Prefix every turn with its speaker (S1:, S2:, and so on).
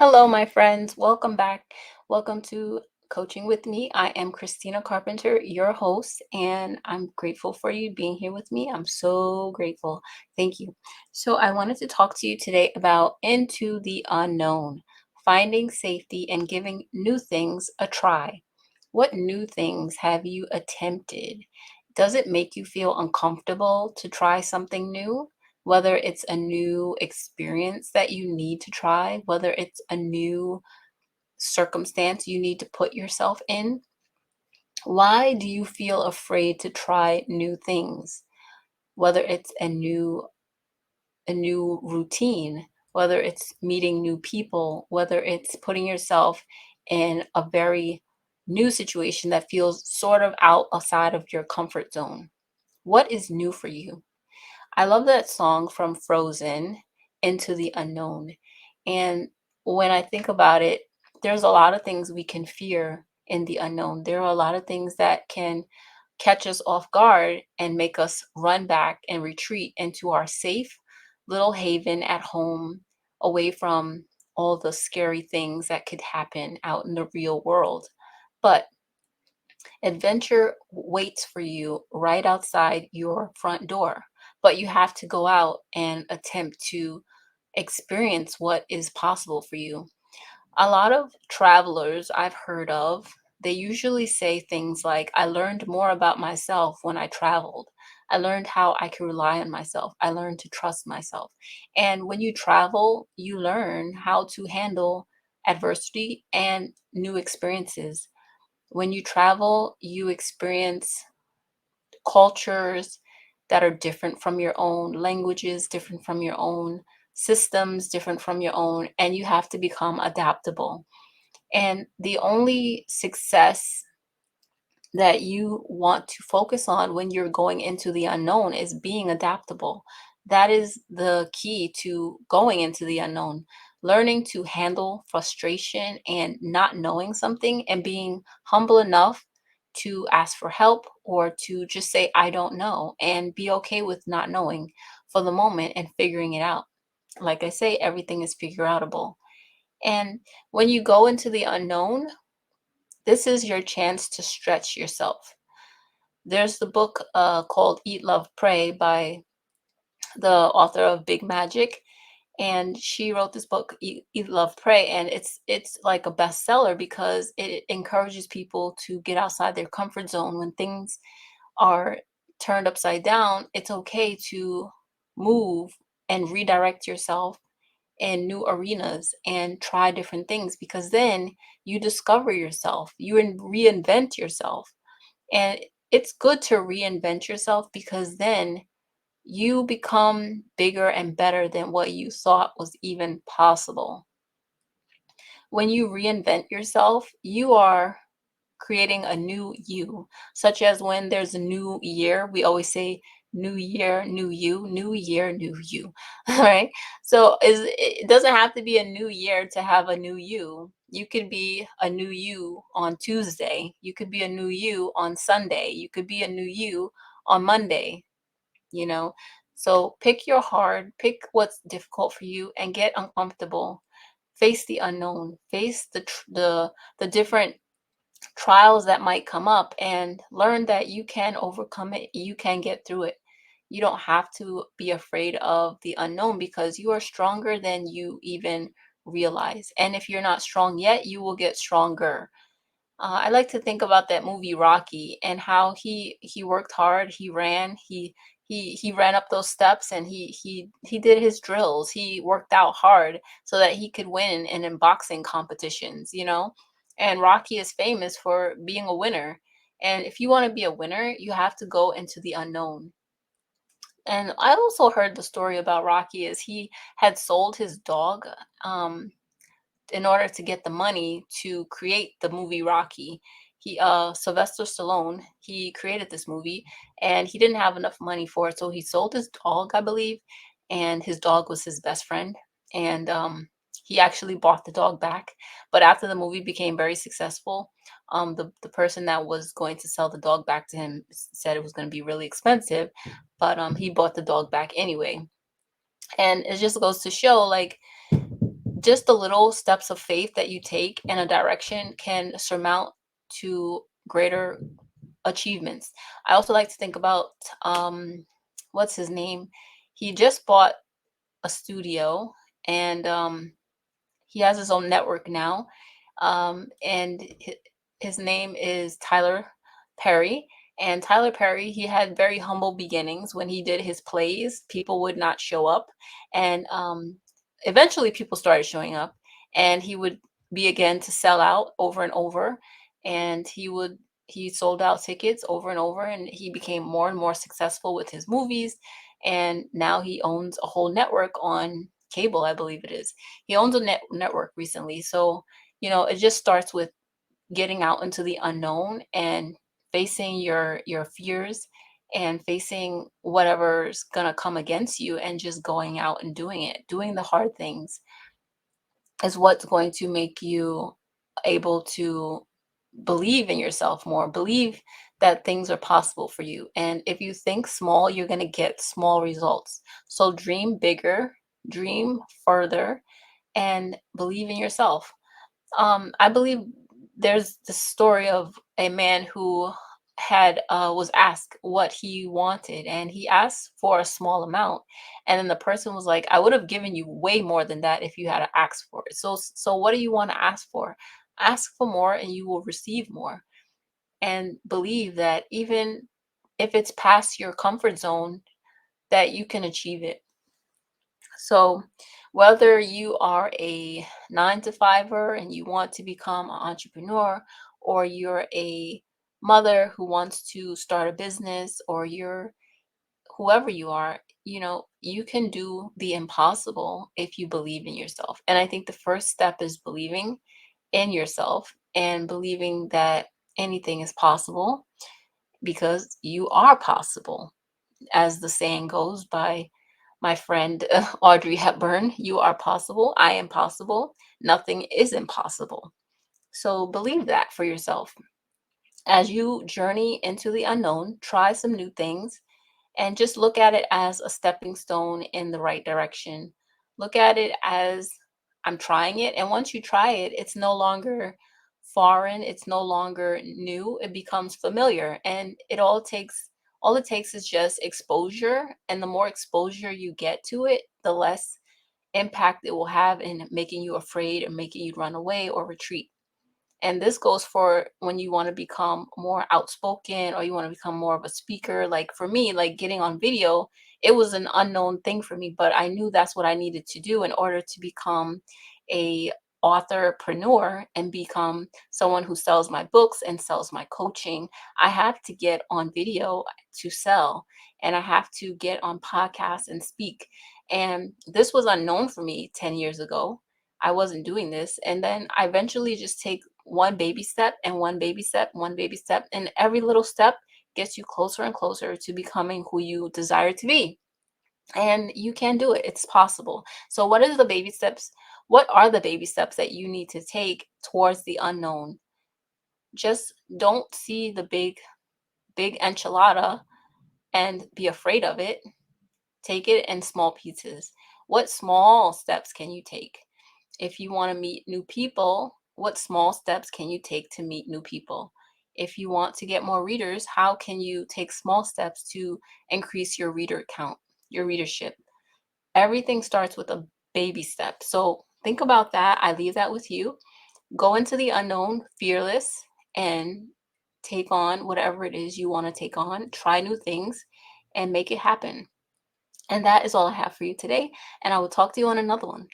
S1: Hello, my friends. Welcome back. Welcome to Coaching with Me. I am Christina Carpenter, your host, and I'm grateful for you being here with me. I'm so grateful. Thank you. So, I wanted to talk to you today about into the unknown, finding safety and giving new things a try. What new things have you attempted? Does it make you feel uncomfortable to try something new? Whether it's a new experience that you need to try, whether it's a new circumstance you need to put yourself in. Why do you feel afraid to try new things? Whether it's a new routine, whether it's meeting new people, whether it's putting yourself in a very new situation that feels sort of outside of your comfort zone. What is new for you? I love that song from Frozen, Into the Unknown. And when I think about it, there's a lot of things we can fear in the unknown. There are a lot of things that can catch us off guard and make us run back and retreat into our safe little haven at home, away from all the scary things that could happen out in the real world. But adventure waits for you right outside your front door, but you have to go out and attempt to experience what is possible for you. A lot of travelers I've heard of, they usually say things like, I learned more about myself when I traveled. I learned how I can rely on myself. I learned to trust myself. And when you travel, you learn how to handle adversity and new experiences. When you travel, you experience cultures that are different from your own, languages different from your own, systems different from your own, and you have to become adaptable. And the only success that you want to focus on when you're going into the unknown is being adaptable. That is the key to going into the unknown. Learning to handle frustration and not knowing something and being humble enough to ask for help or to just say, I don't know, and be okay with not knowing for the moment and figuring it out. Like I say, everything is figure outable. And when you go into the unknown, this is your chance to stretch yourself. There's the book called Eat, Love, Pray by the author of Big Magic, and she wrote this book, Eat, Love, Pray, and it's like a bestseller because it encourages people to get outside their comfort zone when things are turned upside down. It's okay to move and redirect yourself in new arenas and try different things because then you discover yourself, reinvent yourself. And it's good to reinvent yourself because then you become bigger and better than what you thought was even possible. When you reinvent yourself, you are creating a new you, such as when there's a new year, we always say, new year, new you, new year, new you. All right. So it doesn't have to be a new year to have a new you. You could be a new you on Tuesday. You could be a new you on Sunday. You could be a new you on Monday, you know. So pick your hard, pick what's difficult for you and get uncomfortable. Face the unknown, face the different trials that might come up and learn that you can overcome it, you can get through it. You don't have to be afraid of the unknown because you are stronger than you even realize. And if you're not strong yet, you will get stronger. I like to think about that movie Rocky and how he worked hard, he ran, he ran up those steps and he did his drills. He worked out hard so that he could win in boxing competitions, you know? And Rocky is famous for being a winner. And if you want to be a winner, you have to go into the unknown. And I also heard the story about Rocky is he had sold his dog um in order to get the money to create the movie Rocky. Sylvester Stallone, he created this movie and he didn't have enough money for it, so he sold his dog, I believe, and his dog was his best friend. And he actually bought the dog back. But after the movie became very successful, the person that was going to sell the dog back to him said it was going to be really expensive, but he bought the dog back anyway. And it just goes to show, like, Just the little steps of faith that you take in a direction can surmount to greater achievements. I also like to think about what's his name? He just bought a studio, and he has his own network now. And his name is Tyler Perry. And Tyler Perry, he had very humble beginnings. When he did his plays, people would not show up. And eventually, people started showing up. And he would be again to sell out over and over. And he sold out tickets over and over. And he became more and more successful with his movies. And now he owns a whole network on cable, I believe it is. He owns a network recently. So, it just starts with getting out into the unknown and facing your fears and facing whatever's going to come against you and just going out and doing it. Doing the hard things is what's going to make you able to believe in yourself more, believe that things are possible for you. And if you think small, you're going to get small results. So dream bigger, dream further, and believe in yourself. I believe there's the story of a man who had was asked what he wanted, and he asked for a small amount, and then the person was like, "I would have given you way more than that if you had asked for it. So what do you want to ask for? Ask for more, and you will receive more." And believe that even if it's past your comfort zone, that you can achieve it. So, whether you are a 9 to 5er and you want to become an entrepreneur, or you're a mother who wants to start a business, or you're whoever you are, you can do the impossible if you believe in yourself. And I think the first step is believing in yourself and believing that anything is possible because you are possible. As the saying goes by my friend Audrey Hepburn, you are possible. I am possible. Nothing is impossible. So believe that for yourself. As you journey into the unknown, try some new things and just look at it as a stepping stone in the right direction. Look at it as I'm trying it. And once you try it, it's no longer foreign, it's no longer new, it becomes familiar. And all it takes is just exposure. And the more exposure you get to it, the less impact it will have in making you afraid or making you run away or retreat. And this goes for when you want to become more outspoken or you want to become more of a speaker. Like for me, like getting on video, it was an unknown thing for me, but I knew that's what I needed to do in order to become a authorpreneur and become someone who sells my books and sells my coaching. I have to get on video to sell, and I have to get on podcasts and speak. And this was unknown for me 10 years ago. I wasn't doing this. And then I eventually just take one baby step and one baby step, one baby step. And every little step gets you closer and closer to becoming who you desire to be. And you can do it. It's possible. So what is the baby steps? What are the baby steps that you need to take towards the unknown? Just don't see the big enchilada and be afraid of it. Take it in small pieces. What small steps can you take? If you want to meet new people, what small steps can you take to meet new people? If you want to get more readers, how can you take small steps to increase your reader count, your readership? Everything starts with a baby step. So think about that. I leave that with you. Go into the unknown fearless and take on whatever it is you want to take on. Try new things and make it happen. And that is all I have for you today. And I will talk to you on another one.